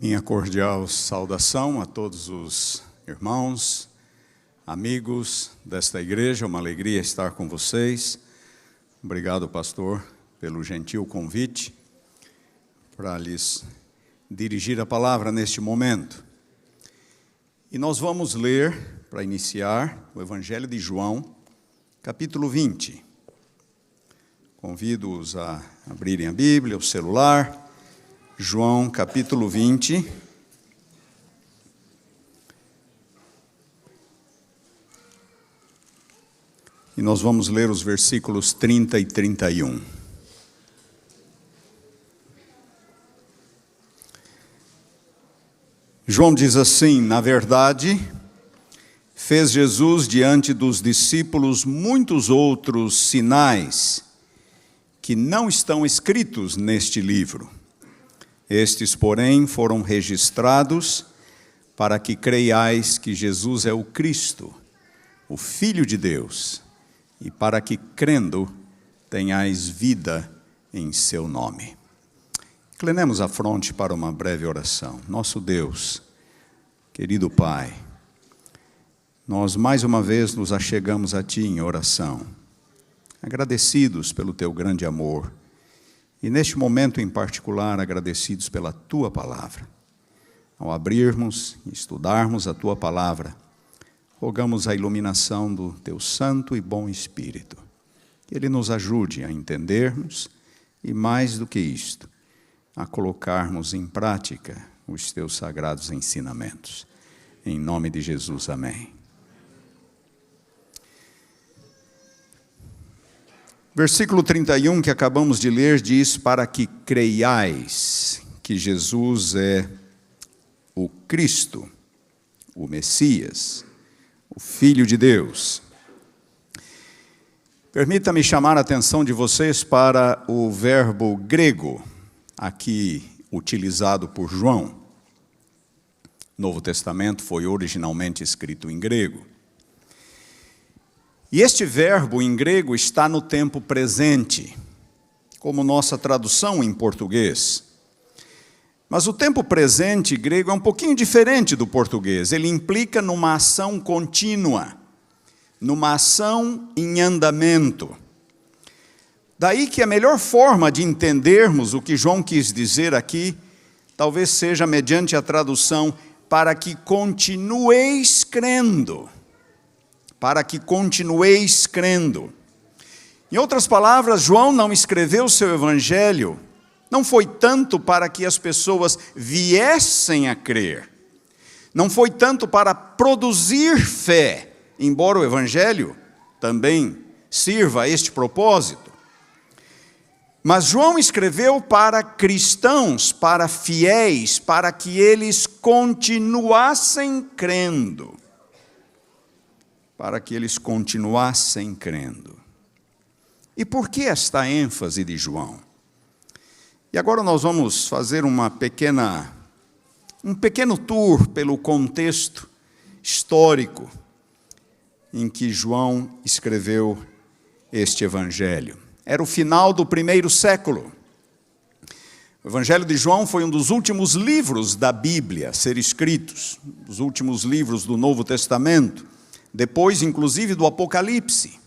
Minha cordial saudação a todos os irmãos, amigos desta igreja. Uma alegria estar com vocês. Obrigado, pastor, pelo gentil convite para lhes dirigir a palavra neste momento. E nós vamos ler, para iniciar, o Evangelho de João, capítulo 20. Convido-os a abrirem a Bíblia, o celular. João, capítulo 20. E nós vamos ler os versículos 30 e 31. João diz assim: na verdade, fez Jesus diante dos discípulos muitos outros sinais que não estão escritos neste livro. Estes, porém, foram registrados para que creiais que Jesus é o Cristo, o Filho de Deus, e para que, crendo, tenhais vida em seu nome. Inclinemos a fronte para uma breve oração. Nosso Deus, querido Pai, nós mais uma vez nos achegamos a Ti em oração, agradecidos pelo Teu grande amor, e neste momento em particular, agradecidos pela Tua Palavra. Ao abrirmos e estudarmos a Tua Palavra, rogamos a iluminação do Teu Santo e Bom Espírito, que Ele nos ajude a entendermos e, mais do que isto, a colocarmos em prática os Teus sagrados ensinamentos. Em nome de Jesus, amém. Versículo 31 que acabamos de ler diz: para que creiais que Jesus é o Cristo, o Messias, o Filho de Deus. Permita-me chamar a atenção de vocês para o verbo grego, aqui utilizado por João. O Novo Testamento foi originalmente escrito em grego. E este verbo em grego está no tempo presente, como nossa tradução em português. Mas o tempo presente grego é um pouquinho diferente do português. Ele implica numa ação contínua, numa ação em andamento. Daí que a melhor forma de entendermos o que João quis dizer aqui, talvez seja mediante a tradução, para que continueis crendo. Para que continueis crendo. Em outras palavras, João não escreveu seu evangelho, não foi tanto para que as pessoas viessem a crer, não foi tanto para produzir fé, embora o evangelho também sirva a este propósito. Mas João escreveu para cristãos, para fiéis, para que eles continuassem crendo. Para que eles continuassem crendo. E por que esta ênfase de João? E agora nós vamos fazer um pequeno tour pelo contexto histórico em que João escreveu este evangelho. Era o final do primeiro século. O Evangelho de João foi um dos últimos livros da Bíblia a ser escritos, dos últimos livros do Novo Testamento. Depois, inclusive, do Apocalipse.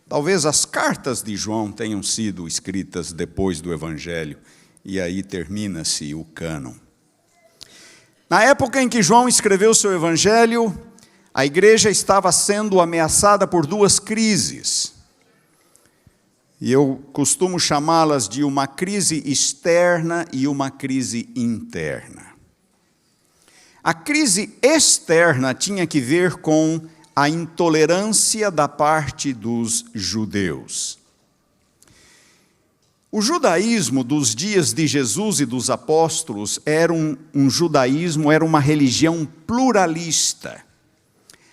Talvez as cartas de João tenham sido escritas depois do Evangelho, e aí termina-se o cânon. Na época em que João escreveu seu Evangelho, a igreja estava sendo ameaçada por duas crises. E eu costumo chamá-las de uma crise externa e uma crise interna. A crise externa tinha que ver com a intolerância da parte dos judeus. O judaísmo dos dias de Jesus e dos apóstolos era um judaísmo, era uma religião pluralista.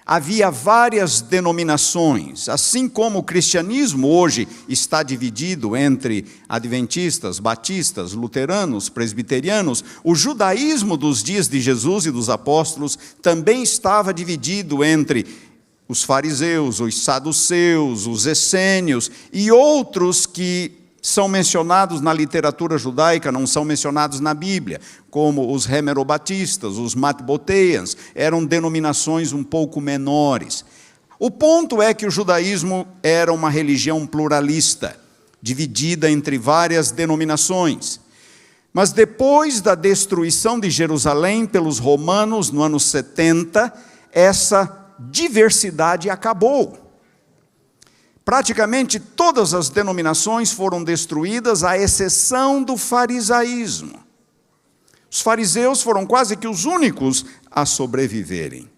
Havia várias denominações, assim como o cristianismo hoje está dividido entre adventistas, batistas, luteranos, presbiterianos. O judaísmo dos dias de Jesus e dos apóstolos também estava dividido entre os fariseus, os saduceus, os essênios e outros que são mencionados na literatura judaica, não são mencionados na Bíblia, como os hemerobatistas, os matboteians, eram denominações um pouco menores. O ponto é que o judaísmo era uma religião pluralista, dividida entre várias denominações. Mas depois da destruição de Jerusalém pelos romanos no ano 70, essa diversidade acabou. Praticamente todas as denominações foram destruídas, à exceção do farisaísmo. Os fariseus foram quase que os únicos a sobreviverem.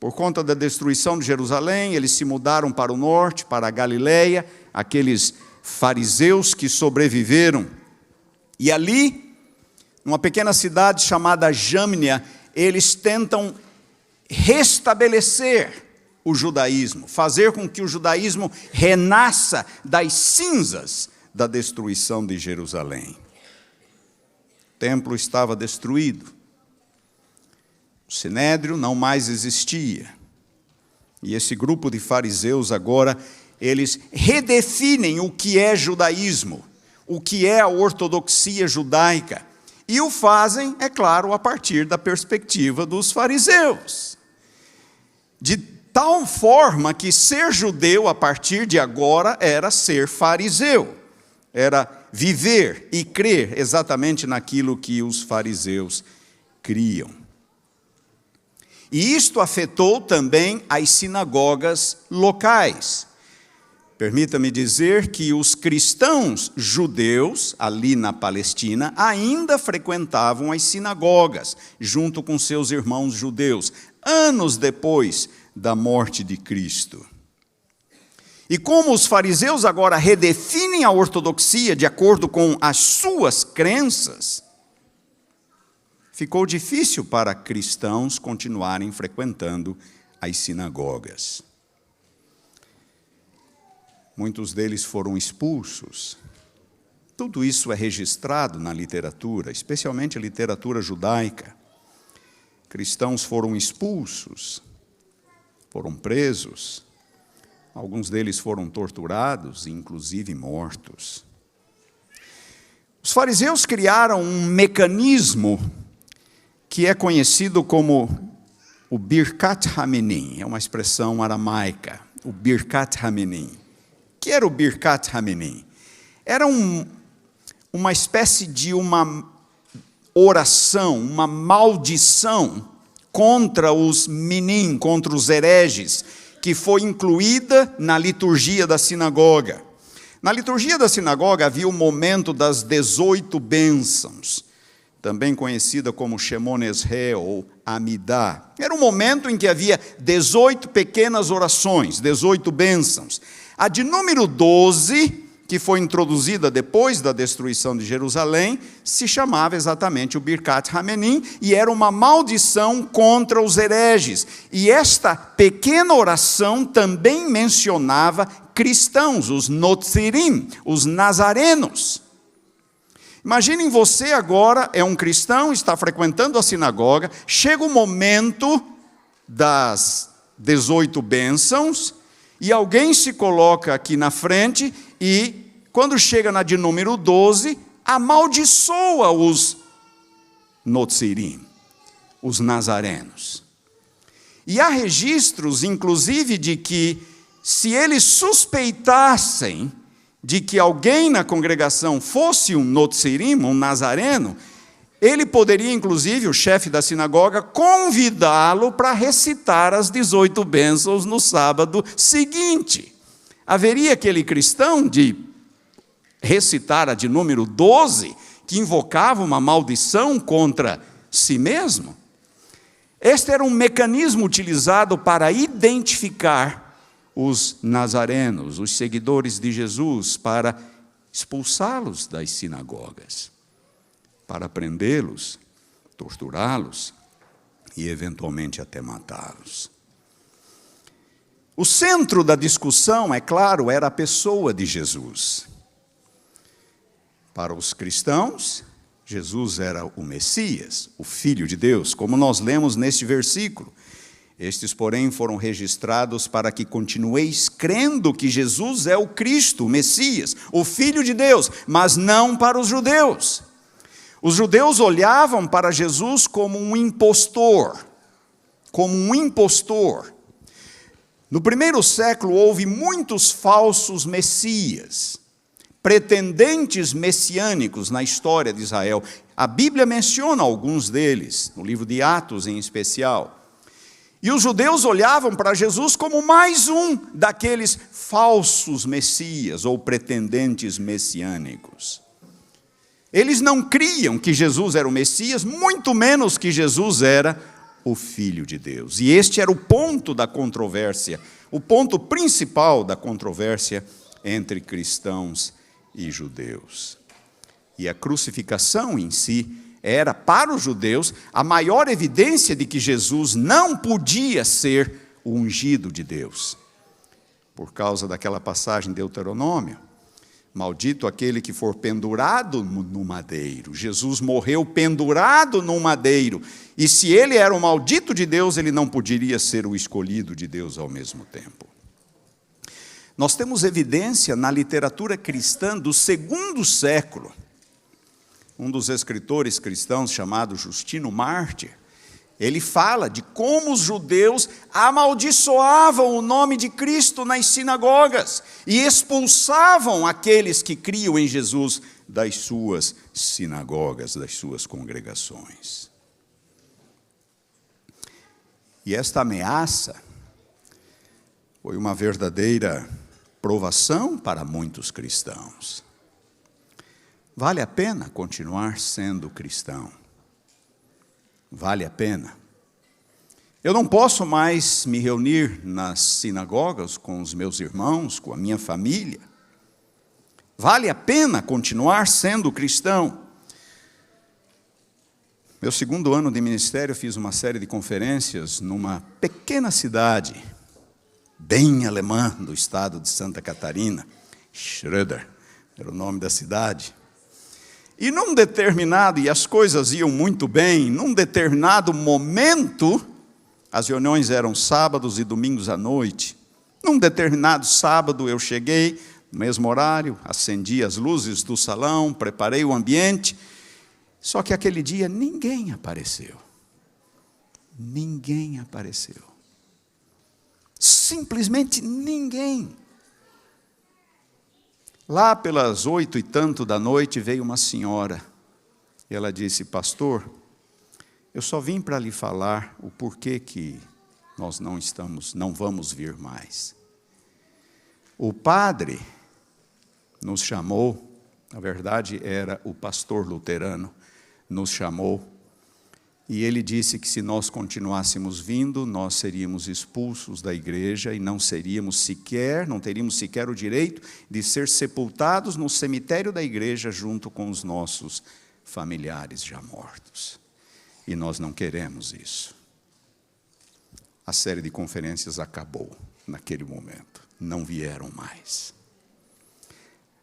Por conta da destruição de Jerusalém, eles se mudaram para o norte, para a Galileia, aqueles fariseus que sobreviveram. E ali, numa pequena cidade chamada Jâmnia, eles tentam restabelecer o judaísmo, fazer com que o judaísmo renasça das cinzas da destruição de Jerusalém. O templo estava destruído. O sinédrio não mais existia. E esse grupo de fariseus agora, eles redefinem o que é judaísmo, o que é a ortodoxia judaica. E o fazem, é claro, a partir da perspectiva dos fariseus. De tal forma que ser judeu, a partir de agora, era ser fariseu. Era viver e crer exatamente naquilo que os fariseus criam. E isto afetou também as sinagogas locais. Permita-me dizer que os cristãos judeus, ali na Palestina, ainda frequentavam as sinagogas, junto com seus irmãos judeus, anos depois da morte de Cristo. E como os fariseus agora redefinem a ortodoxia de acordo com as suas crenças, ficou difícil para cristãos continuarem frequentando as sinagogas. Muitos deles foram expulsos. Tudo isso é registrado na literatura, especialmente a literatura judaica. Cristãos foram expulsos, foram presos, alguns deles foram torturados, inclusive mortos. Os fariseus criaram um mecanismo que é conhecido como o Birkat Haminim, é uma expressão aramaica, o Birkat Haminim. O que era o Birkat Haminim? Era uma espécie de uma oração, uma maldição contra os minim, contra os hereges, que foi incluída na liturgia da sinagoga. Na liturgia da sinagoga havia o momento das 18 bênçãos, também conhecida como Shemon Esrei ou Amidá. Era um momento em que havia 18 pequenas orações, 18 bênçãos. A de número 12, que foi introduzida depois da destruição de Jerusalém, se chamava exatamente o Birkat Haminim, e era uma maldição contra os hereges. E esta pequena oração também mencionava cristãos, os Notzirim, os nazarenos. Imaginem você agora, é um cristão, está frequentando a sinagoga, chega o momento das 18 bênçãos, e alguém se coloca aqui na frente e, quando chega na de número 12, amaldiçoa os Notzirim, os nazarenos. E há registros, inclusive, de que, se eles suspeitassem de que alguém na congregação fosse um Notzirim, um nazareno, ele poderia, inclusive, o chefe da sinagoga, convidá-lo para recitar as 18 bênçãos no sábado seguinte. Haveria aquele cristão de recitar a de número 12, que invocava uma maldição contra si mesmo? Este era um mecanismo utilizado para identificar os nazarenos, os seguidores de Jesus, para expulsá-los das sinagogas, para prendê-los, torturá-los e, eventualmente, até matá-los. O centro da discussão, é claro, era a pessoa de Jesus. Para os cristãos, Jesus era o Messias, o Filho de Deus, como nós lemos neste versículo. Estes, porém, foram registrados para que continueis crendo que Jesus é o Cristo, o Messias, o Filho de Deus, mas não para os judeus. Os judeus olhavam para Jesus como um impostor, No primeiro século houve muitos falsos messias, pretendentes messiânicos na história de Israel. A Bíblia menciona alguns deles, no livro de Atos em especial. E os judeus olhavam para Jesus como mais um daqueles falsos messias ou pretendentes messiânicos. Eles não criam que Jesus era o Messias, muito menos que Jesus era o Filho de Deus. E este era o ponto da controvérsia, o ponto principal da controvérsia entre cristãos e judeus. E a crucificação em si era, para os judeus, a maior evidência de que Jesus não podia ser o ungido de Deus. Por causa daquela passagem de Deuteronômio, maldito aquele que for pendurado no madeiro. Jesus morreu pendurado no madeiro. E se ele era o maldito de Deus, ele não poderia ser o escolhido de Deus ao mesmo tempo. Nós temos evidência na literatura cristã do segundo século. Um dos escritores cristãos, chamado Justino Mártir, ele fala de como os judeus amaldiçoavam o nome de Cristo nas sinagogas e expulsavam aqueles que criam em Jesus das suas sinagogas, das suas congregações. E esta ameaça foi uma verdadeira provação para muitos cristãos. Vale a pena continuar sendo cristão? Vale a pena? Eu não posso mais me reunir nas sinagogas com os meus irmãos, com a minha família. Vale a pena continuar sendo cristão? Meu segundo ano de ministério, eu fiz uma série de conferências numa pequena cidade, bem alemã, do estado de Santa Catarina. Schröder era o nome da cidade. E num determinado, e as coisas iam muito bem, num determinado momento, as reuniões eram sábados e domingos à noite. Num determinado sábado eu cheguei, no mesmo horário, acendi as luzes do salão, preparei o ambiente, só que aquele dia ninguém apareceu. Ninguém apareceu. Simplesmente ninguém. Lá pelas 8 e tanto da noite veio uma senhora e ela disse: pastor, eu só vim para lhe falar o porquê que nós não vamos vir mais. O padre nos chamou, na verdade era o pastor luterano, nos chamou e ele disse que se nós continuássemos vindo, nós seríamos expulsos da igreja e não teríamos sequer o direito de ser sepultados no cemitério da igreja junto com os nossos familiares já mortos. E nós não queremos isso. A série de conferências acabou naquele momento. Não vieram mais.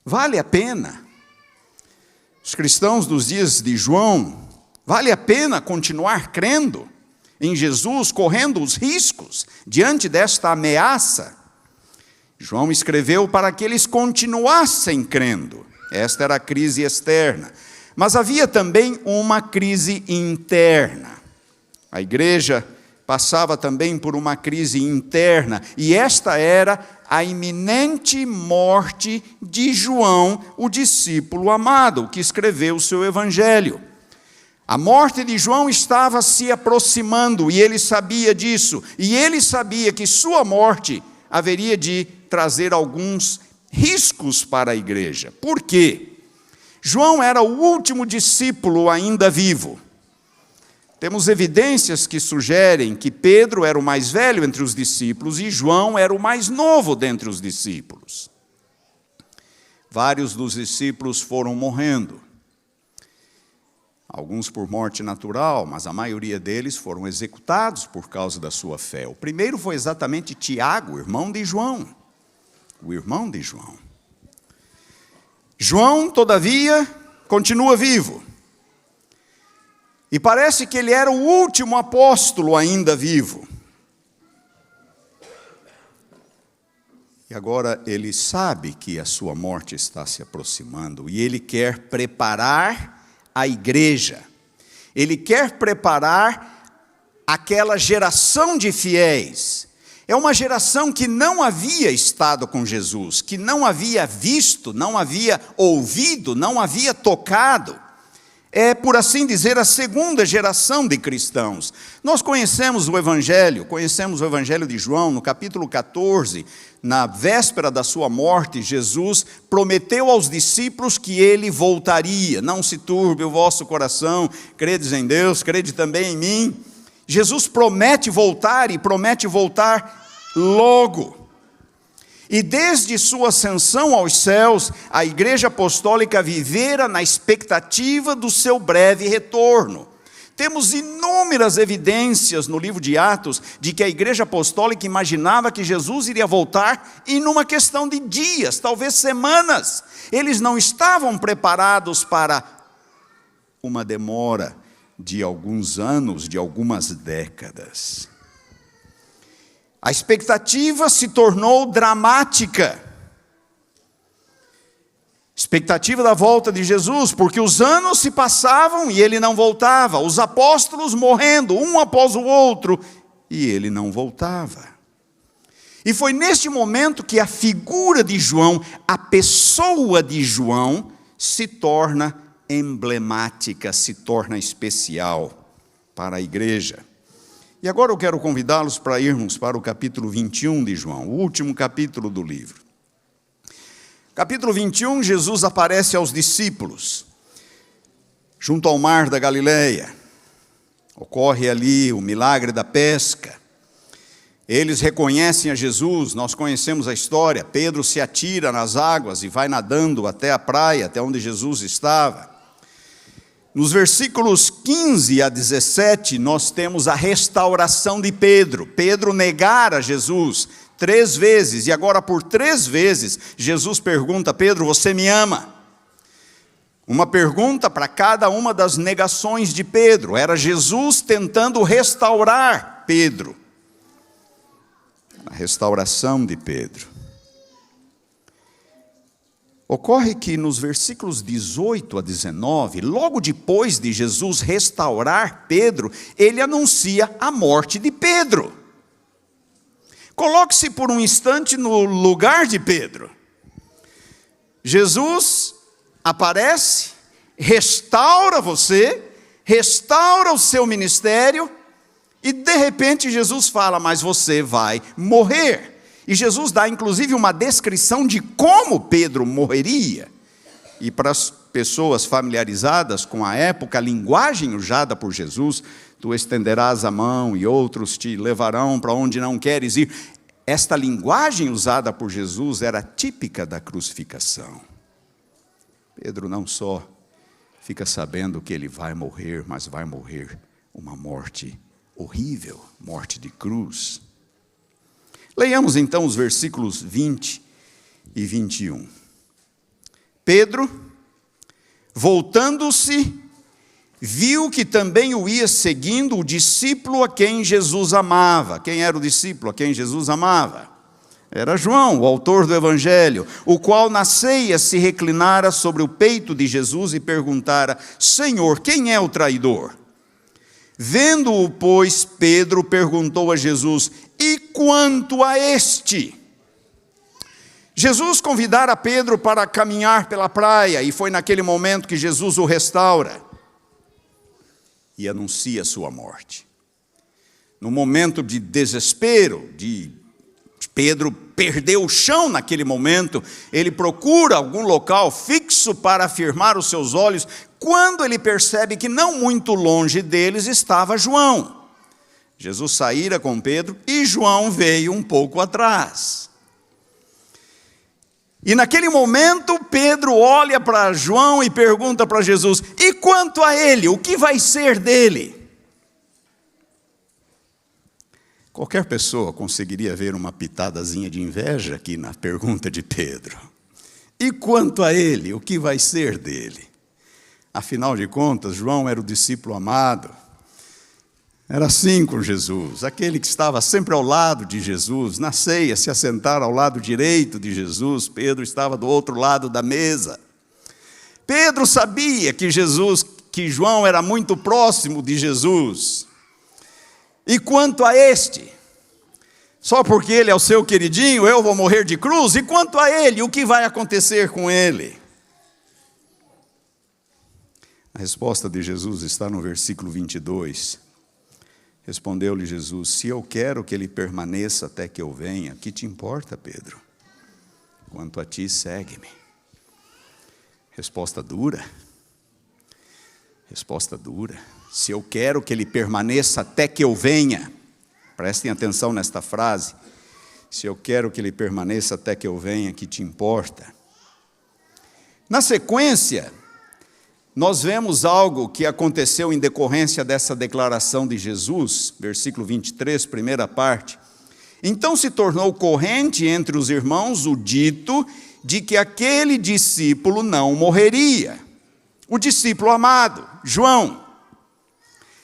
Vale a pena? Os cristãos dos dias de João, vale a pena continuar crendo em Jesus, correndo os riscos diante desta ameaça? João escreveu para que eles continuassem crendo. Esta era a crise externa. Mas havia também uma crise interna. A igreja passava também por uma crise interna, e esta era a iminente morte de João, o discípulo amado, que escreveu o seu evangelho. A morte de João estava se aproximando, e ele sabia disso, e ele sabia que sua morte haveria de trazer alguns riscos para a igreja. Por quê? João era o último discípulo ainda vivo. Temos evidências que sugerem que Pedro era o mais velho entre os discípulos e João era o mais novo dentre os discípulos. Vários dos discípulos foram morrendo. Alguns por morte natural, mas a maioria deles foram executados por causa da sua fé. O primeiro foi exatamente Tiago, irmão de João. O irmão de João. João, todavia, continua vivo. E parece que ele era o último apóstolo ainda vivo. E agora ele sabe que a sua morte está se aproximando e ele quer preparar a igreja. Ele quer preparar aquela geração de fiéis. É uma geração que não havia estado com Jesus, que não havia visto, não havia ouvido, não havia tocado. É, por assim dizer, a segunda geração de cristãos. Nós conhecemos o Evangelho de João, no capítulo 14, na véspera da sua morte, Jesus prometeu aos discípulos que ele voltaria. Não se turbe o vosso coração, credes em Deus, crede também em mim. Jesus promete voltar e promete voltar logo. E desde sua ascensão aos céus, a Igreja Apostólica vivera na expectativa do seu breve retorno. Temos inúmeras evidências no livro de Atos de que a Igreja Apostólica imaginava que Jesus iria voltar e numa questão de dias, talvez semanas. Eles não estavam preparados para uma demora de alguns anos, de algumas décadas. A expectativa se tornou dramática. Expectativa da volta de Jesus, porque os anos se passavam e ele não voltava. Os apóstolos morrendo, um após o outro, e ele não voltava. E foi neste momento que a figura de João, a pessoa de João, se torna emblemática, se torna especial para a igreja. E agora eu quero convidá-los para irmos para o capítulo 21 de João, o último capítulo do livro. Capítulo 21, Jesus aparece aos discípulos, junto ao mar da Galileia. Ocorre ali o milagre da pesca. Eles reconhecem a Jesus, nós conhecemos a história. Pedro se atira nas águas e vai nadando até a praia, até onde Jesus estava. Nos versículos 15 a 17, nós temos a restauração de Pedro. Pedro negara Jesus 3 vezes, e agora por 3 vezes, Jesus pergunta: Pedro, você me ama? Uma pergunta para cada uma das negações de Pedro. Era Jesus tentando restaurar Pedro. A restauração de Pedro. Ocorre que nos versículos 18 a 19, logo depois de Jesus restaurar Pedro, ele anuncia a morte de Pedro. Coloque-se por um instante no lugar de Pedro. Jesus aparece, restaura você, restaura o seu ministério, e de repente Jesus fala: mas você vai morrer. E Jesus dá inclusive uma descrição de como Pedro morreria. E para as pessoas familiarizadas com a época, a linguagem usada por Jesus: tu estenderás a mão e outros te levarão para onde não queres ir. Esta linguagem usada por Jesus era típica da crucificação. Pedro não só fica sabendo que ele vai morrer, mas vai morrer uma morte horrível, morte de cruz. Leiamos então os versículos 20 e 21. Pedro, voltando-se, viu que também o ia seguindo o discípulo a quem Jesus amava. Quem era o discípulo a quem Jesus amava? Era João, o autor do Evangelho, o qual na ceia se reclinara sobre o peito de Jesus e perguntara: Senhor, quem é o traidor? Vendo-o, pois, Pedro perguntou a Jesus: e quanto a este? Jesus convidara Pedro para caminhar pela praia, e foi naquele momento que Jesus o restaura e anuncia a sua morte. No momento de desespero, Pedro perdeu o chão naquele momento, ele procura algum local fixo para firmar os seus olhos, quando ele percebe que não muito longe deles estava João. Jesus saíra com Pedro e João veio um pouco atrás. E naquele momento Pedro olha para João e pergunta para Jesus: e quanto a ele, o que vai ser dele? Qualquer pessoa conseguiria ver uma pitadazinha de inveja aqui na pergunta de Pedro. E quanto a ele, o que vai ser dele? Afinal de contas, João era o discípulo amado. Era assim com Jesus, aquele que estava sempre ao lado de Jesus, na ceia, se assentar ao lado direito de Jesus, Pedro estava do outro lado da mesa. Pedro sabia que João era muito próximo de Jesus. E quanto a este, só porque ele é o seu queridinho, eu vou morrer de cruz? E quanto a ele, o que vai acontecer com ele? A resposta de Jesus está no versículo 22. Respondeu-lhe Jesus: se eu quero que ele permaneça até que eu venha, que te importa, Pedro? Quanto a ti, segue-me. Resposta dura. Resposta dura. Se eu quero que ele permaneça até que eu venha, prestem atenção nesta frase. Se eu quero que ele permaneça até que eu venha, que te importa? Na sequência, nós vemos algo que aconteceu em decorrência dessa declaração de Jesus, versículo 23, primeira parte. Então se tornou corrente entre os irmãos o dito de que aquele discípulo não morreria. O discípulo amado, João.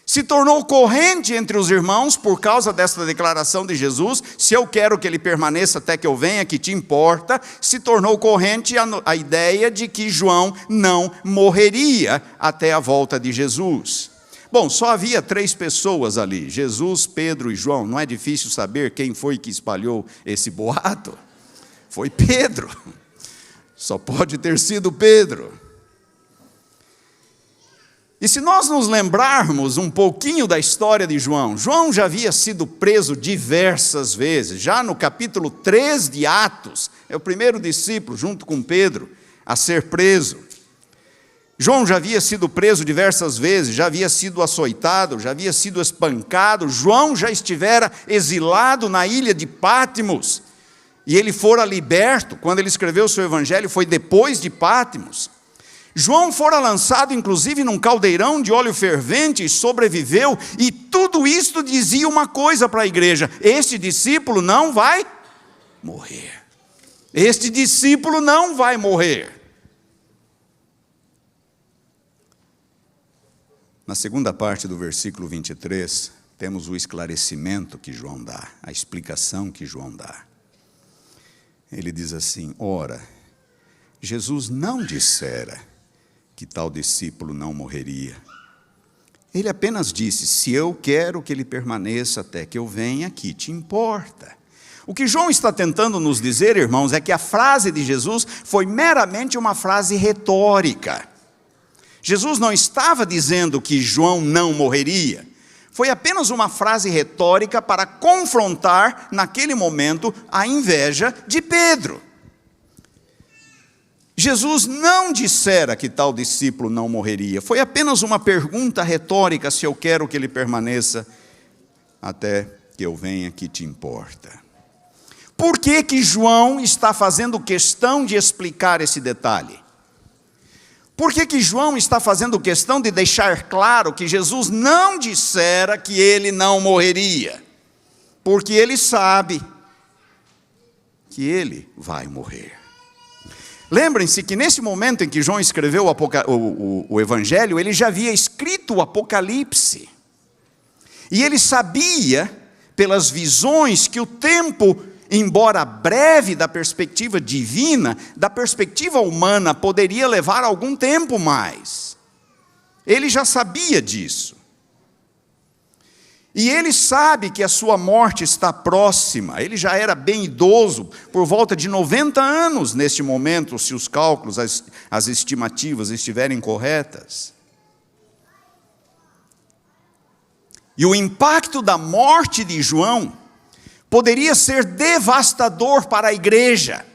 Se tornou corrente entre os irmãos por causa desta declaração de Jesus: se eu quero que ele permaneça até que eu venha, que te importa? Se tornou corrente a ideia de que João não morreria até a volta de Jesus. Bom, só havia 3 pessoas ali: Jesus, Pedro e João. Não é difícil saber quem foi que espalhou esse boato. Foi Pedro. Só pode ter sido Pedro. E se nós nos lembrarmos um pouquinho da história de João, João já havia sido preso diversas vezes. Já no capítulo 3 de Atos, é o primeiro discípulo, junto com Pedro, a ser preso. João já havia sido preso diversas vezes, já havia sido açoitado, já havia sido espancado. João já estivera exilado na ilha de Pátimos. E ele fora liberto. Quando ele escreveu o seu evangelho, foi depois de Pátimos. João fora lançado, inclusive, num caldeirão de óleo fervente e sobreviveu. E tudo isto dizia uma coisa para a igreja: este discípulo não vai morrer. Este discípulo não vai morrer. Na segunda parte do versículo 23, temos o esclarecimento que João dá, a explicação que João dá. Ele diz assim: ora, Jesus não dissera que tal discípulo não morreria. Ele apenas disse: se eu quero que ele permaneça até que eu venha, que te importa? O que João está tentando nos dizer, irmãos, é que a frase de Jesus foi meramente uma frase retórica. Jesus não estava dizendo que João não morreria. Foi apenas uma frase retórica para confrontar, naquele momento, a inveja de Pedro. Jesus não dissera que tal discípulo não morreria. Foi apenas uma pergunta retórica: se eu quero que ele permaneça até que eu venha, que te importa? Por que que João está fazendo questão de explicar esse detalhe? Por que que João está fazendo questão de deixar claro que Jesus não dissera que ele não morreria? Porque ele sabe que ele vai morrer. Lembrem-se que nesse momento em que João escreveu o Evangelho, ele já havia escrito o Apocalipse. E ele sabia, pelas visões, que o tempo, embora breve da perspectiva divina, da perspectiva humana, poderia levar algum tempo mais. Ele já sabia disso. E ele sabe que a sua morte está próxima. Ele já era bem idoso, por volta de 90 anos neste momento, se os cálculos, as estimativas estiverem corretas. E o impacto da morte de João poderia ser devastador para a igreja,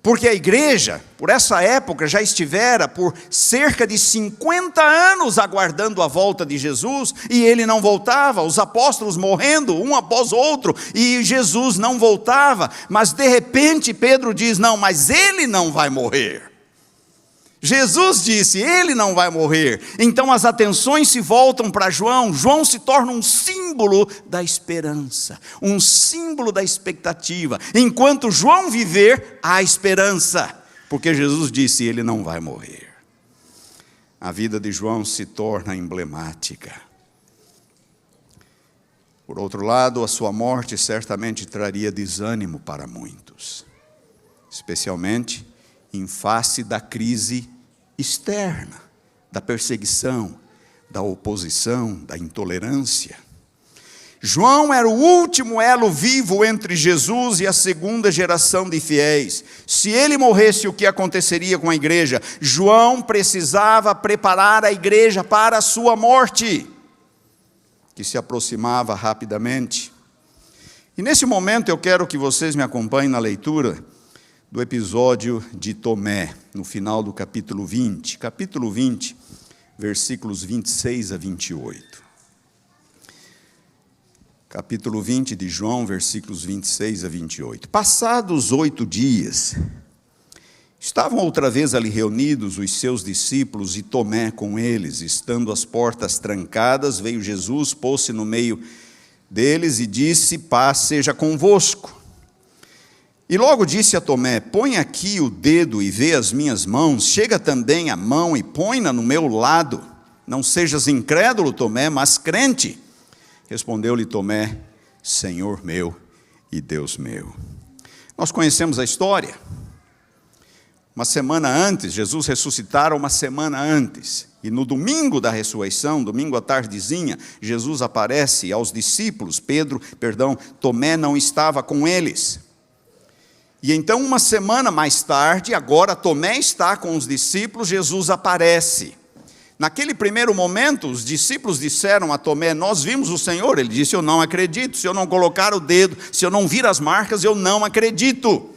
porque a igreja, por essa época, já estivera por cerca de 50 anos aguardando a volta de Jesus, e ele não voltava, os apóstolos morrendo um após outro, e Jesus não voltava. Mas de repente Pedro diz: não, mas ele não vai morrer. Jesus disse: ele não vai morrer. Então as atenções se voltam para João. João se torna um símbolo da esperança, um símbolo da expectativa. Enquanto João viver, há esperança, porque Jesus disse: ele não vai morrer. A vida de João se torna emblemática. Por outro lado, a sua morte certamente traria desânimo para muitos, especialmente em face da crise externa, da perseguição, da oposição, da intolerância. João era o último elo vivo entre Jesus e a segunda geração de fiéis. Se ele morresse, o que aconteceria com a igreja? João precisava preparar a igreja para a sua morte, que se aproximava rapidamente. E nesse momento eu quero que vocês me acompanhem na leitura do episódio de Tomé, no final do capítulo 20. Capítulo 20, versículos 26 a 28. Capítulo 20 de João, versículos 26 a 28. Passados 8 dias, estavam outra vez ali reunidos os seus discípulos e Tomé com eles. Estando as portas trancadas, veio Jesus, pôs-se no meio deles e disse: paz seja convosco. E logo disse a Tomé: põe aqui o dedo e vê as minhas mãos, chega também a mão e põe-na no meu lado. Não sejas incrédulo, Tomé, mas crente. Respondeu-lhe Tomé: Senhor meu e Deus meu. Nós conhecemos a história. Uma semana antes, Jesus ressuscitara uma semana antes. E no domingo da ressurreição, domingo à tardezinha, Jesus aparece aos discípulos. Tomé não estava com eles. E então, uma semana mais tarde, agora Tomé está com os discípulos, Jesus aparece. Naquele primeiro momento, os discípulos disseram a Tomé: nós vimos o Senhor. Ele disse: eu não acredito. Se eu não colocar o dedo, se eu não vir as marcas, eu não acredito.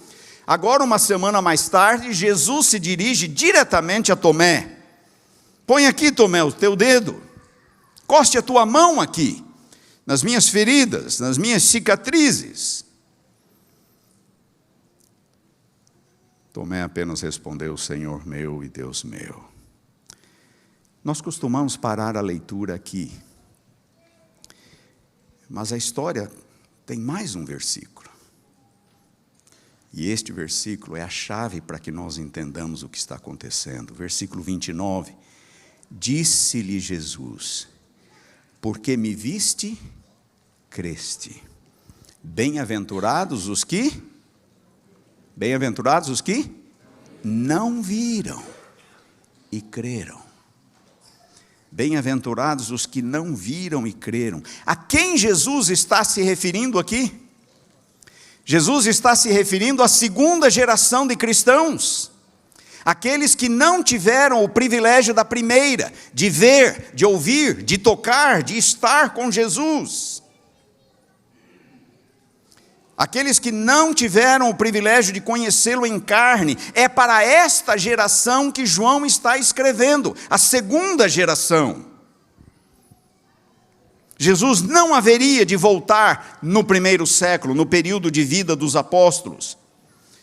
Agora, uma semana mais tarde, Jesus se dirige diretamente a Tomé: põe aqui, Tomé, o teu dedo, coste a tua mão aqui, nas minhas feridas, nas minhas cicatrizes. Tomé apenas respondeu: Senhor meu e Deus meu. Nós costumamos parar a leitura aqui, mas a história tem mais um versículo. E este versículo é a chave para que nós entendamos o que está acontecendo. Versículo 29. Disse-lhe Jesus: porque me viste, creste. Bem-aventurados os que não viram e creram. Bem-aventurados os que não viram e creram. A quem Jesus está se referindo aqui? Jesus está se referindo à segunda geração de cristãos. Aqueles que não tiveram o privilégio da primeira, de ver, de ouvir, de tocar, de estar com Jesus. Aqueles que não tiveram o privilégio de conhecê-lo em carne. É para esta geração que João está escrevendo, a segunda geração. Jesus não haveria de voltar no primeiro século, no período de vida dos apóstolos,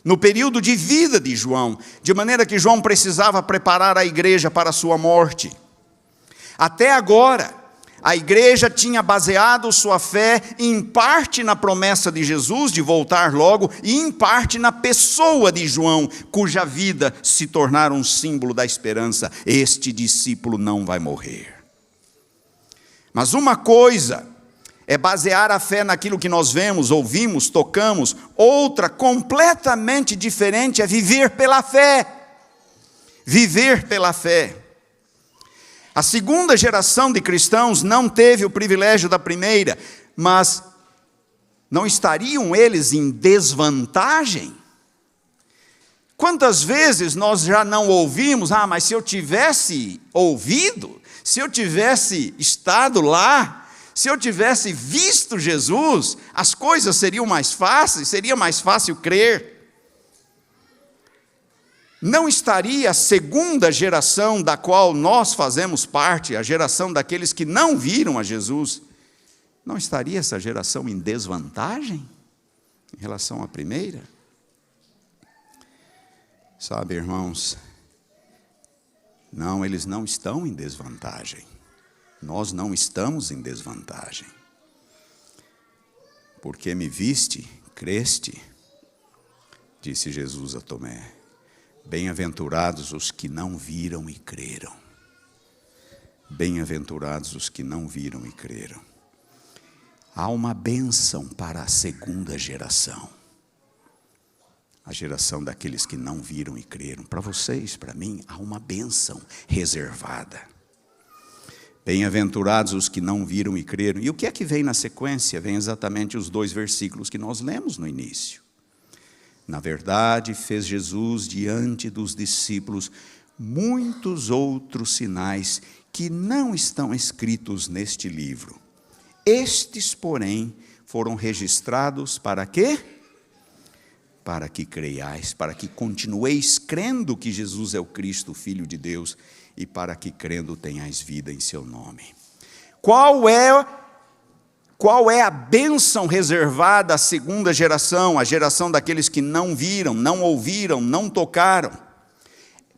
no período de vida de João, de maneira que João precisava preparar a igreja para a sua morte. Até agora, a igreja tinha baseado sua fé em parte na promessa de Jesus de voltar logo e em parte na pessoa de João, cuja vida se tornara um símbolo da esperança. Este discípulo não vai morrer. Mas uma coisa é basear a fé naquilo que nós vemos, ouvimos, tocamos. Outra, completamente diferente, é viver pela fé. Viver pela fé. A segunda geração de cristãos não teve o privilégio da primeira, mas não estariam eles em desvantagem? Quantas vezes nós já não ouvimos: mas se eu tivesse ouvido, se eu tivesse estado lá, se eu tivesse visto Jesus, as coisas seriam mais fáceis, seria mais fácil crer. Não estaria a segunda geração da qual nós fazemos parte, a geração daqueles que não viram a Jesus, não estaria essa geração em desvantagem em relação à primeira? Sabe, irmãos, não, eles não estão em desvantagem. Nós não estamos em desvantagem. Porque me viste, creste, disse Jesus a Tomé. Bem-aventurados os que não viram e creram. Bem-aventurados os que não viram e creram. há uma bênção para a segunda geração. A geração daqueles que não viram e creram. Para vocês, para mim, há uma bênção reservada. Bem-aventurados os que não viram e creram. E o que é que vem na sequência? Vem exatamente os 2 versículos que nós lemos no início. Na verdade, fez Jesus diante dos discípulos muitos outros sinais que não estão escritos neste livro. Estes, porém, foram registrados para quê? Para que creiais, para que continueis crendo que Jesus é o Cristo, o Filho de Deus, e para que crendo tenhais vida em seu nome. Qual é a bênção reservada à segunda geração, a geração daqueles que não viram, não ouviram, não tocaram?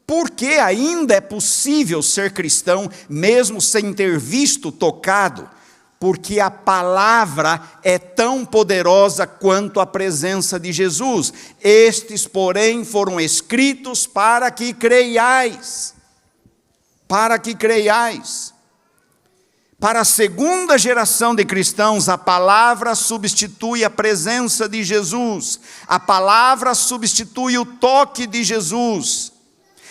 Porque ainda é possível ser cristão, mesmo sem ter visto, tocado, porque a palavra é tão poderosa quanto a presença de Jesus. Estes, porém, foram escritos para que creiais. Para que creiais. Para a segunda geração de cristãos, a palavra substitui a presença de Jesus. A palavra substitui o toque de Jesus.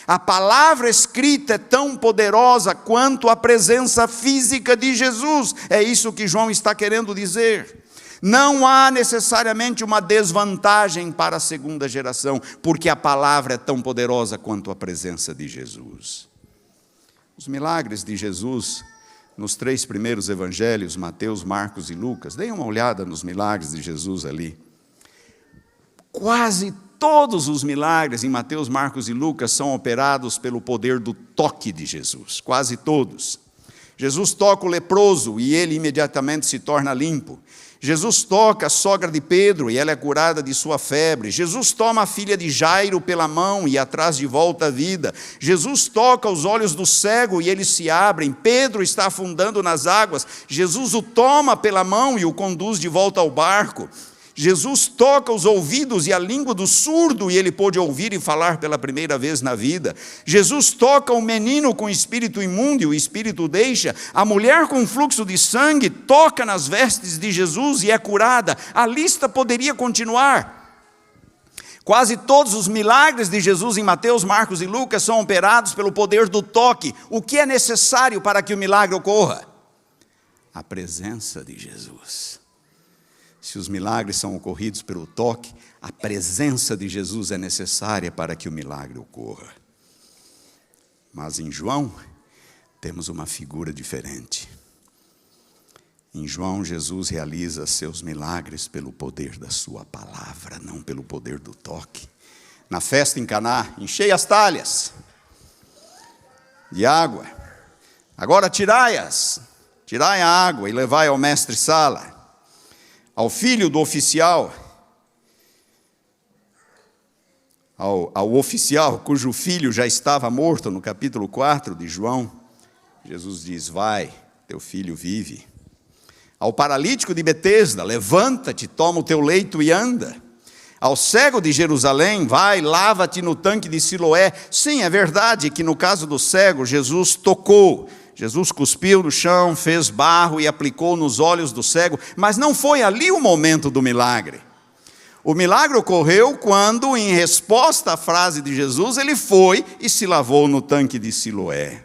A palavra escrita é tão poderosa quanto a presença física de Jesus. É isso que João está querendo dizer. Não há necessariamente uma desvantagem para a segunda geração, porque a palavra é tão poderosa quanto a presença de Jesus. Os milagres de Jesus, nos 3 primeiros evangelhos, Mateus, Marcos e Lucas, deem uma olhada nos milagres de Jesus ali. Quase todos os milagres em Mateus, Marcos e Lucas são operados pelo poder do toque de Jesus, quase todos. Jesus toca o leproso e ele imediatamente se torna limpo. Jesus toca a sogra de Pedro e ela é curada de sua febre. Jesus toma a filha de Jairo pela mão e a traz de volta à vida. Jesus toca os olhos do cego e eles se abrem. Pedro está afundando nas águas. Jesus o toma pela mão e o conduz de volta ao barco. Jesus toca os ouvidos e a língua do surdo e ele pôde ouvir e falar pela primeira vez na vida. Jesus toca o menino com espírito imundo e o espírito o deixa. A mulher com fluxo de sangue toca nas vestes de Jesus e é curada. A lista poderia continuar. Quase todos os milagres de Jesus em Mateus, Marcos e Lucas são operados pelo poder do toque. O que é necessário para que o milagre ocorra? A presença de Jesus. Se os milagres são ocorridos pelo toque, a presença de Jesus é necessária para que o milagre ocorra. Mas em João, temos uma figura diferente. Em João, Jesus realiza seus milagres pelo poder da sua palavra, não pelo poder do toque. Na festa em Caná, enchei as talhas de água. Agora tirai a água e levai ao mestre-sala. Ao filho do oficial, ao oficial cujo filho já estava morto, no capítulo 4 de João, Jesus diz, vai, teu filho vive. Ao paralítico de Betesda, levanta-te, toma o teu leito e anda. Ao cego de Jerusalém, vai, lava-te no tanque de Siloé. Sim, é verdade que no caso do cego, Jesus tocou. Jesus cuspiu no chão, fez barro e aplicou nos olhos do cego, mas não foi ali o momento do milagre. O milagre ocorreu quando, em resposta à frase de Jesus, ele foi e se lavou no tanque de Siloé.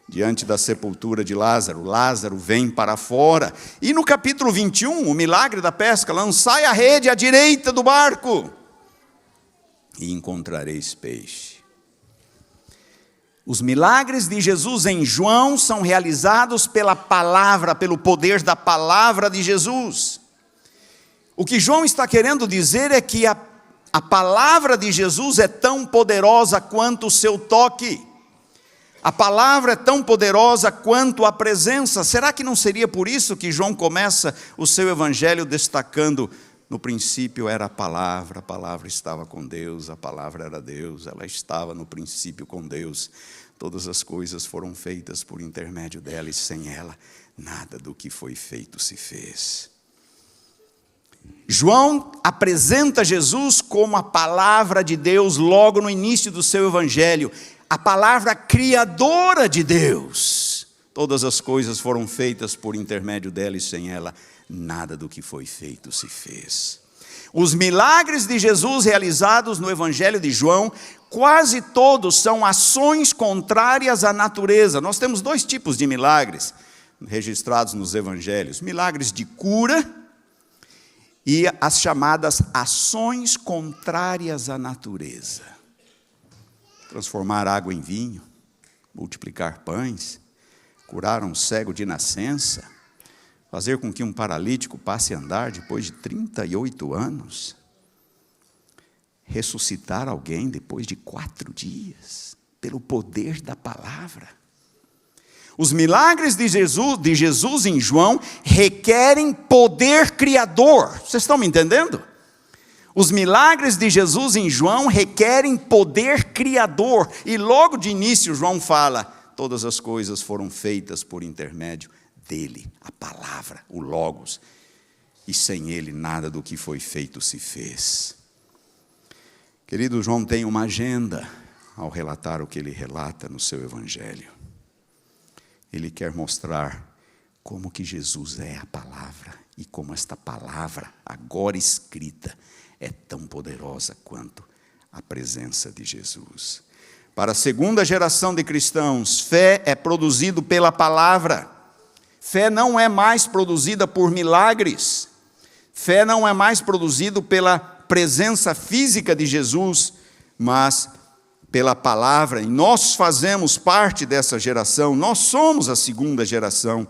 Diante da sepultura de Lázaro, Lázaro vem para fora. E no capítulo 21, o milagre da pesca, lançai a rede à direita do barco e encontrareis peixe. Os milagres de Jesus em João são realizados pela palavra, pelo poder da palavra de Jesus. O que João está querendo dizer é que a palavra de Jesus é tão poderosa quanto o seu toque. A palavra é tão poderosa quanto a presença. Será que não seria por isso que João começa o seu evangelho destacando: no princípio era a palavra estava com Deus, a palavra era Deus, ela estava no princípio com Deus. Todas as coisas foram feitas por intermédio dela e sem ela, nada do que foi feito se fez. João apresenta Jesus como a palavra de Deus logo no início do seu evangelho. A palavra criadora de Deus. Todas as coisas foram feitas por intermédio dela e sem ela, nada do que foi feito se fez. Os milagres de Jesus realizados no Evangelho de João, quase todos são ações contrárias à natureza. Nós temos dois tipos de milagres registrados nos Evangelhos: milagres de cura e as chamadas ações contrárias à natureza. Transformar água em vinho, multiplicar pães, curar um cego de nascença, fazer com que um paralítico passe a andar depois de 38 anos, ressuscitar alguém depois de 4 dias, pelo poder da palavra. Os milagres de Jesus em João requerem poder criador. Vocês estão me entendendo? Os milagres de Jesus em João requerem poder criador. E logo de início João fala: todas as coisas foram feitas por intermédio dele, a palavra, o Logos. E sem ele nada do que foi feito se fez. Querido, João tem uma agenda ao relatar o que ele relata no seu Evangelho. Ele quer mostrar como que Jesus é a palavra e como esta palavra, agora escrita, é tão poderosa quanto a presença de Jesus. Para a segunda geração de cristãos, fé é produzido pela palavra. Fé não é mais produzida por milagres. Fé não é mais produzida pela presença física de Jesus, mas pela palavra. E nós fazemos parte dessa geração. Nós somos a segunda geração,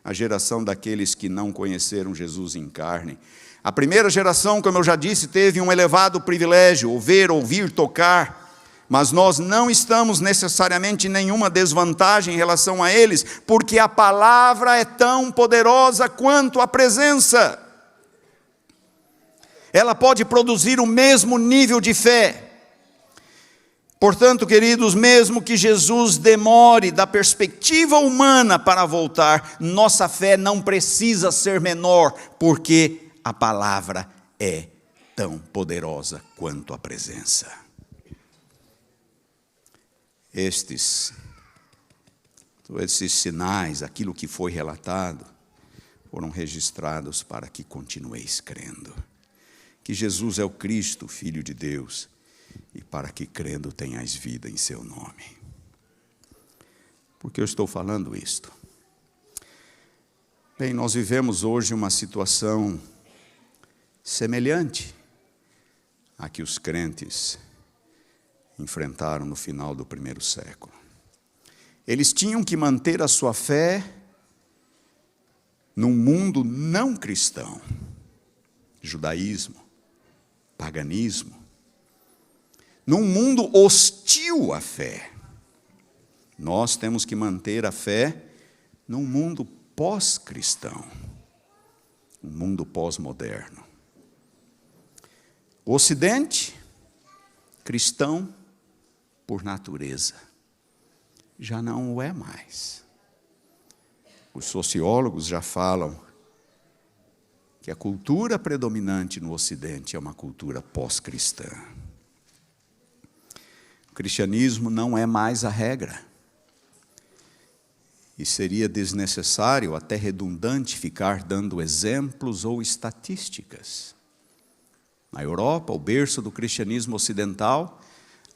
a geração daqueles que não conheceram Jesus em carne. A primeira geração, como eu já disse, teve um elevado privilégio: ver, ouvir, tocar. Mas nós não estamos necessariamente em nenhuma desvantagem em relação a eles, porque a palavra é tão poderosa quanto a presença. Ela pode produzir o mesmo nível de fé. Portanto, queridos, mesmo que Jesus demore da perspectiva humana para voltar, nossa fé não precisa ser menor, porque a palavra é tão poderosa quanto a presença. Esses sinais, aquilo que foi relatado, foram registrados para que continueis crendo. Que Jesus é o Cristo, Filho de Deus, e para que crendo tenhais vida em seu nome. Por que eu estou falando isto? Bem, nós vivemos hoje uma situação semelhante à que os crentes enfrentaram no final do primeiro século. Eles tinham que manter a sua fé num mundo não cristão, judaísmo, paganismo, num mundo hostil à fé. Nós temos que manter a fé num mundo pós-cristão, um mundo pós-moderno. O Ocidente, cristão por natureza, já não o é mais. Os sociólogos já falam que a cultura predominante no Ocidente é uma cultura pós-cristã. O cristianismo não é mais a regra. E seria desnecessário, até redundante, ficar dando exemplos ou estatísticas. Na Europa, o berço do cristianismo ocidental,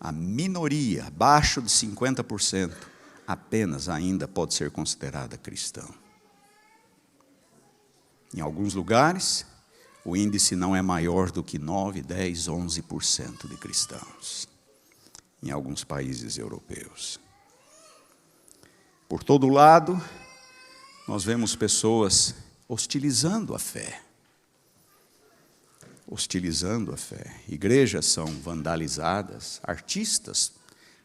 a minoria, abaixo de 50%, apenas ainda pode ser considerada cristã. Em alguns lugares, o índice não é maior do que 9, 10, 11% de cristãos. Em alguns países europeus. Por todo lado, nós vemos pessoas hostilizando a fé. Hostilizando a fé. Igrejas são vandalizadas, artistas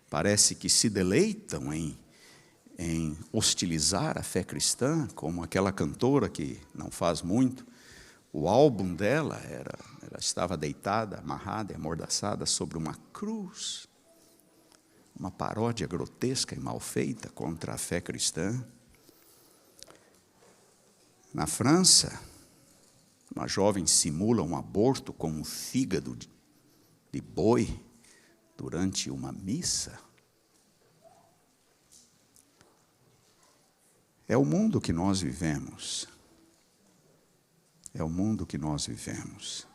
parece que se deleitam em hostilizar a fé cristã, como aquela cantora que não faz muito, o álbum dela ela estava deitada, amarrada e amordaçada sobre uma cruz, uma paródia grotesca e mal feita contra a fé cristã. Na França, uma jovem simula um aborto com um fígado de boi durante uma missa. É o mundo que nós vivemos. É o mundo que nós vivemos.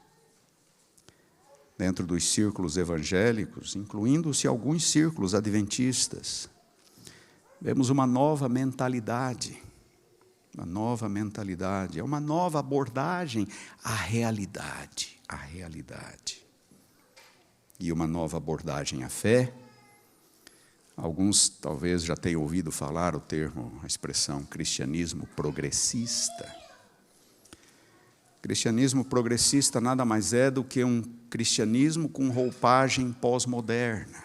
Dentro dos círculos evangélicos, incluindo-se alguns círculos adventistas, vemos uma nova mentalidade. Uma nova mentalidade, é uma nova abordagem à realidade. À realidade. E uma nova abordagem à fé. Alguns talvez já tenham ouvido falar o termo, a expressão cristianismo progressista. Cristianismo progressista nada mais é do que um cristianismo com roupagem pós-moderna.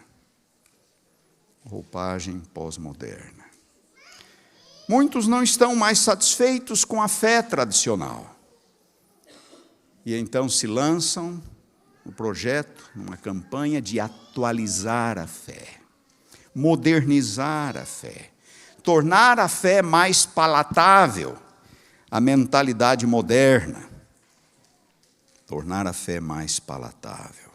Roupagem pós-moderna. Muitos não estão mais satisfeitos com a fé tradicional. E então se lançam no projeto, numa campanha de atualizar a fé. Modernizar a fé, tornar a fé mais palatável à mentalidade moderna, tornar a fé mais palatável.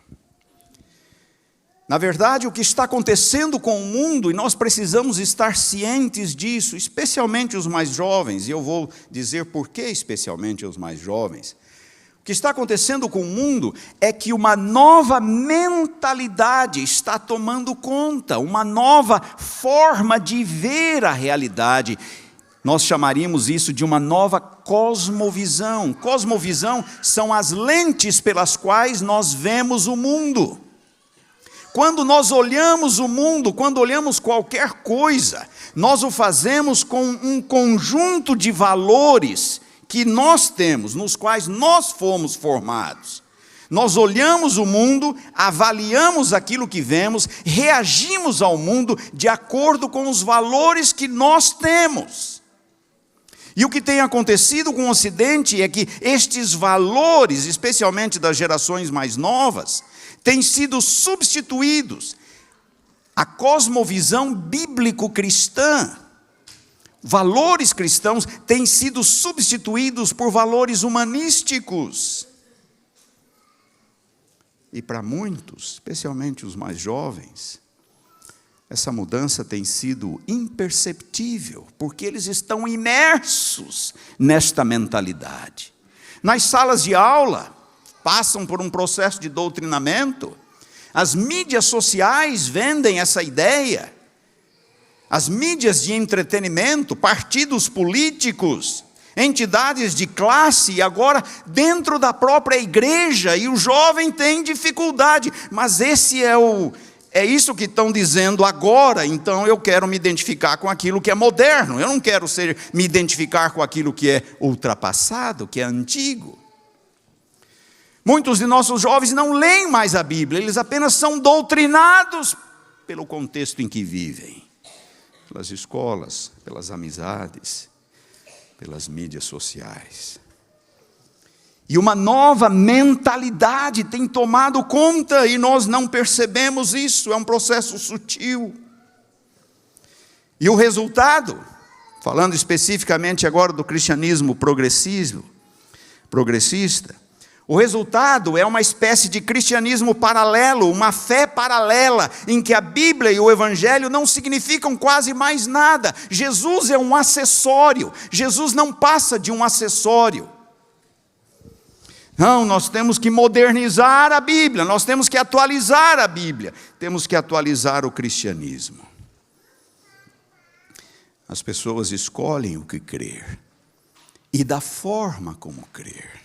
Na verdade, o que está acontecendo com o mundo, e nós precisamos estar cientes disso, especialmente os mais jovens, e eu vou dizer por que especialmente os mais jovens. O que está acontecendo com o mundo é que uma nova mentalidade está tomando conta, uma nova forma de ver a realidade. Nós chamaríamos isso de uma nova cosmovisão. Cosmovisão são as lentes pelas quais nós vemos o mundo. Quando nós olhamos o mundo, quando olhamos qualquer coisa, nós o fazemos com um conjunto de valores que nós temos, nos quais nós fomos formados. Nós olhamos o mundo, avaliamos aquilo que vemos, reagimos ao mundo de acordo com os valores que nós temos. E o que tem acontecido com o Ocidente é que estes valores, especialmente das gerações mais novas, têm sido substituídos. A cosmovisão bíblico-cristã, valores cristãos têm sido substituídos por valores humanísticos. E para muitos, especialmente os mais jovens, essa mudança tem sido imperceptível, porque eles estão imersos nesta mentalidade. Nas salas de aula, passam por um processo de doutrinamento, as mídias sociais vendem essa ideia, as mídias de entretenimento, partidos políticos, entidades de classe, e agora dentro da própria igreja, e o jovem tem dificuldade, mas é isso que estão dizendo agora, então eu quero me identificar com aquilo que é moderno, eu não quero me identificar com aquilo que é ultrapassado, que é antigo. Muitos de nossos jovens não leem mais a Bíblia, eles apenas são doutrinados pelo contexto em que vivem. Pelas escolas, pelas amizades, pelas mídias sociais. E uma nova mentalidade tem tomado conta e nós não percebemos isso, é um processo sutil. E o resultado, falando especificamente agora do cristianismo progressista, o resultado é uma espécie de cristianismo paralelo, uma fé paralela, em que a Bíblia e o Evangelho não significam quase mais nada. Jesus é um acessório, Jesus não passa de um acessório. Não, nós temos que modernizar a Bíblia, nós temos que atualizar a Bíblia, temos que atualizar o cristianismo. As pessoas escolhem o que crer, e da forma como crer.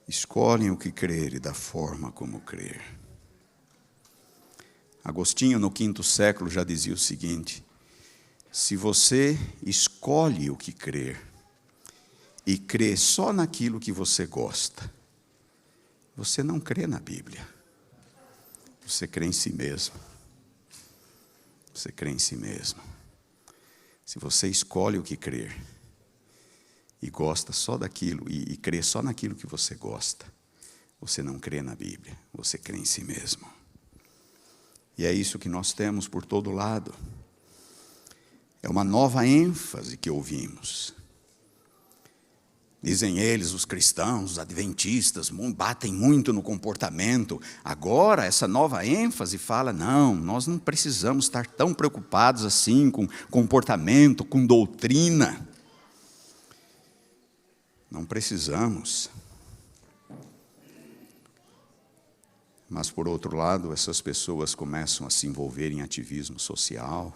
Escolhem o que crer e da forma como crer. Agostinho, no V século, já dizia o seguinte: se você escolhe o que crer e crê só naquilo que você gosta, você não crê na Bíblia. Você crê em si mesmo. Você crê em si mesmo. Se você escolhe o que crer e gosta só daquilo, e crê só naquilo que você gosta, você não crê na Bíblia, você crê em si mesmo. E é isso que nós temos por todo lado. É uma nova ênfase que ouvimos. Dizem eles, os cristãos, os adventistas, batem muito no comportamento. Agora, essa nova ênfase fala, não, nós não precisamos estar tão preocupados assim com comportamento, com doutrina. Não precisamos. Mas, por outro lado, essas pessoas começam a se envolver em ativismo social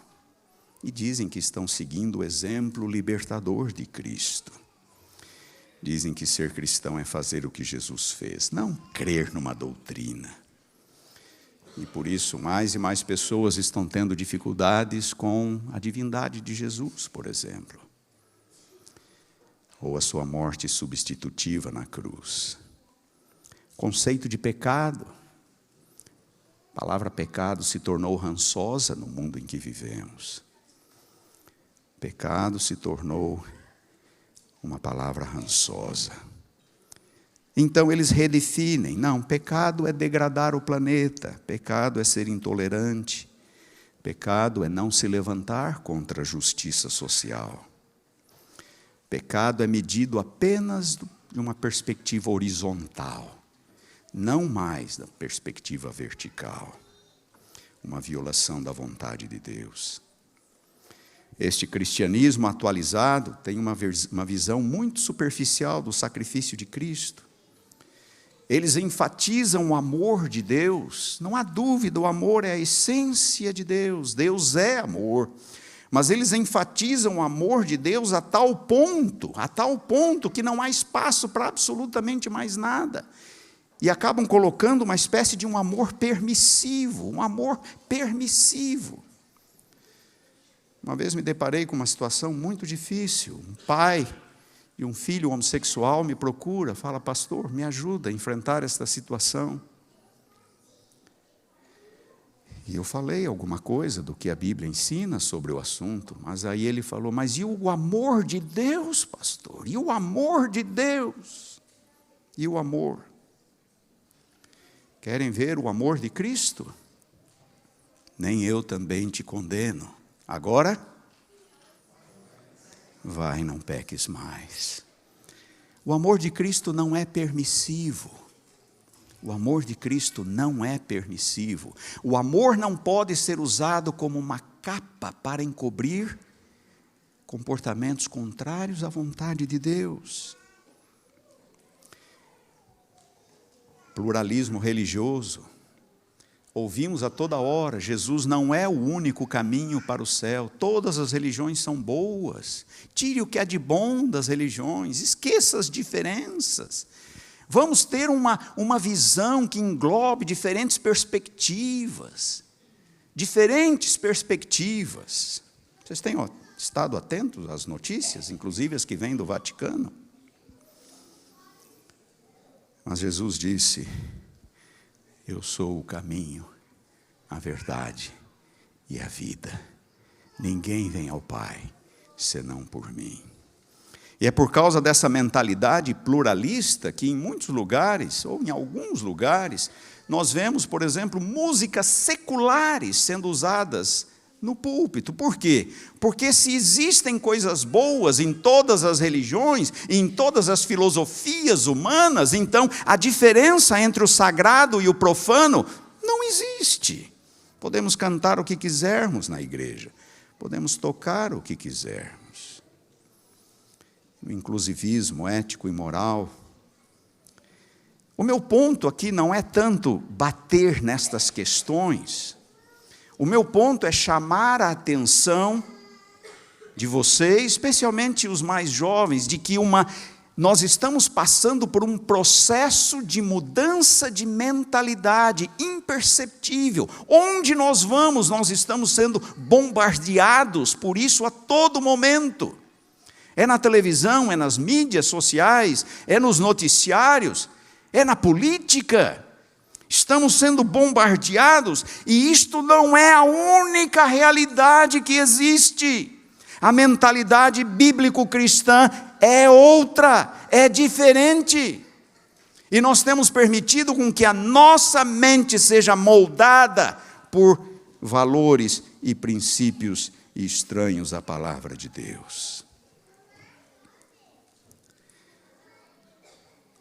e dizem que estão seguindo o exemplo libertador de Cristo. Dizem que ser cristão é fazer o que Jesus fez, não crer numa doutrina. E por isso, mais e mais pessoas estão tendo dificuldades com a divindade de Jesus, por exemplo. Ou a sua morte substitutiva na cruz. Conceito de pecado. A palavra pecado se tornou rançosa no mundo em que vivemos. Pecado se tornou uma palavra rançosa. Então eles redefinem, não, pecado é degradar o planeta, pecado é ser intolerante, pecado é não se levantar contra a justiça social. Pecado é medido apenas de uma perspectiva horizontal, não mais da perspectiva vertical, uma violação da vontade de Deus. Este cristianismo atualizado tem uma visão muito superficial do sacrifício de Cristo. Eles enfatizam o amor de Deus. Não há dúvida, o amor é a essência de Deus. Deus é amor. Mas eles enfatizam o amor de Deus a tal ponto que não há espaço para absolutamente mais nada. E acabam colocando uma espécie de um amor permissivo, Uma vez me deparei com uma situação muito difícil. Um pai e um filho homossexual me procura, fala, pastor, me ajuda a enfrentar esta situação. E eu falei alguma coisa do que a Bíblia ensina sobre o assunto, mas aí ele falou, mas e o amor de Deus, pastor? E o amor de Deus? E o amor? Querem ver o amor de Cristo? Nem eu também te condeno. Agora, vai, não peques mais. O amor de Cristo não é permissivo. O amor de Cristo não é permissivo. O amor não pode ser usado como uma capa para encobrir comportamentos contrários à vontade de Deus. Pluralismo religioso. Ouvimos a toda hora, Jesus não é o único caminho para o céu. Todas as religiões são boas. Tire o que é de bom das religiões, esqueça as diferenças. Vamos ter uma visão que englobe diferentes perspectivas. Vocês têm estado atentos às notícias, inclusive as que vêm do Vaticano? Mas Jesus disse, eu sou o caminho, a verdade e a vida. Ninguém vem ao Pai, senão por mim. E é por causa dessa mentalidade pluralista que em muitos lugares, ou em alguns lugares, nós vemos, por exemplo, músicas seculares sendo usadas no púlpito. Por quê? Porque se existem coisas boas em todas as religiões, em todas as filosofias humanas, então a diferença entre o sagrado e o profano não existe. Podemos cantar o que quisermos na igreja, podemos tocar o que quisermos. O inclusivismo ético e moral. O meu ponto aqui não é tanto bater nestas questões. O meu ponto é chamar a atenção de vocês, especialmente os mais jovens, de que nós estamos passando por um processo de mudança de mentalidade imperceptível. Onde nós vamos, nós estamos sendo bombardeados por isso a todo momento. É na televisão, é nas mídias sociais, é nos noticiários, é na política. Estamos sendo bombardeados e isto não é a única realidade que existe. A mentalidade bíblico-cristã é outra, é diferente. E nós temos permitido com que a nossa mente seja moldada por valores e princípios estranhos à palavra de Deus.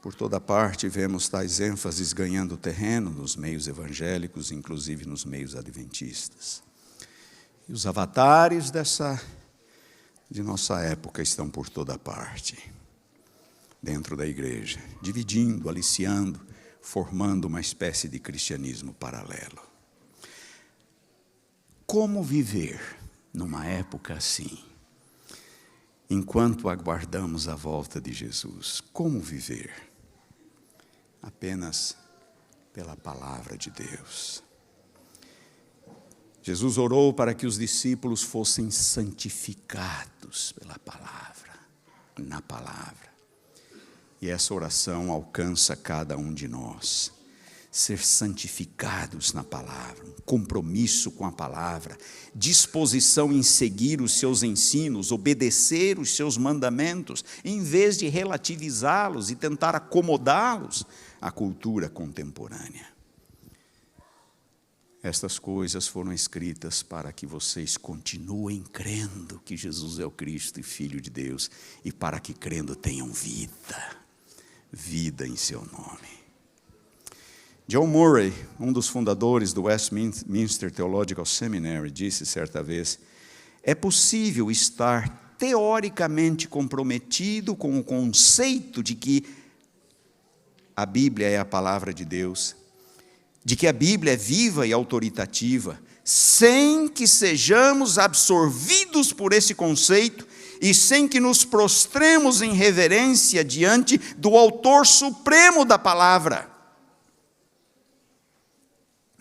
Por toda parte vemos tais ênfases ganhando terreno nos meios evangélicos, inclusive nos meios adventistas. E os avatares de nossa época estão por toda parte, dentro da igreja, dividindo, aliciando, formando uma espécie de cristianismo paralelo. Como viver numa época assim, enquanto aguardamos a volta de Jesus? Como viver? Apenas pela palavra de Deus. Jesus orou para que os discípulos fossem santificados pela palavra, na palavra. E essa oração alcança cada um de nós. Ser santificados na palavra, um compromisso com a palavra, disposição em seguir os seus ensinos, obedecer os seus mandamentos, em vez de relativizá-los e tentar acomodá-los à cultura contemporânea. Estas coisas foram escritas para que vocês continuem crendo que Jesus é o Cristo e Filho de Deus, e para que crendo tenham vida em seu nome. John Murray, um dos fundadores do Westminster Theological Seminary, disse certa vez: é possível estar teoricamente comprometido com o conceito de que a Bíblia é a palavra de Deus, de que a Bíblia é viva e autoritativa, sem que sejamos absorvidos por esse conceito e sem que nos prostremos em reverência diante do autor supremo da palavra.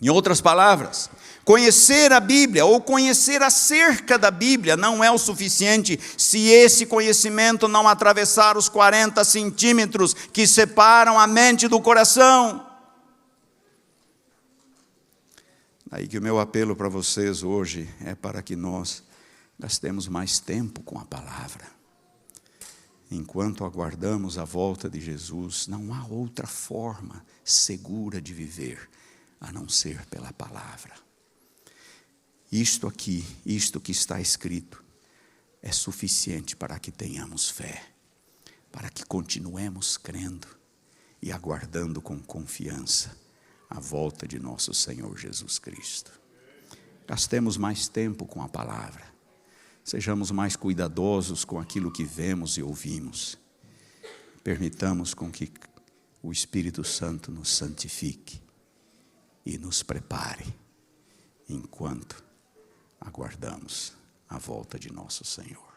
Em outras palavras, conhecer a Bíblia ou conhecer acerca da Bíblia não é o suficiente se esse conhecimento não atravessar os 40 centímetros que separam a mente do coração. Aí que o meu apelo para vocês hoje é para que nós gastemos mais tempo com a palavra. Enquanto aguardamos a volta de Jesus, não há outra forma segura de viver a não ser pela palavra. Isto aqui, isto que está escrito, é suficiente para que tenhamos fé, para que continuemos crendo e aguardando com confiança a volta de nosso Senhor Jesus Cristo. Gastemos mais tempo com a palavra, sejamos mais cuidadosos com aquilo que vemos e ouvimos. Permitamos com que o Espírito Santo nos santifique e nos prepare enquanto aguardamos a volta de nosso Senhor.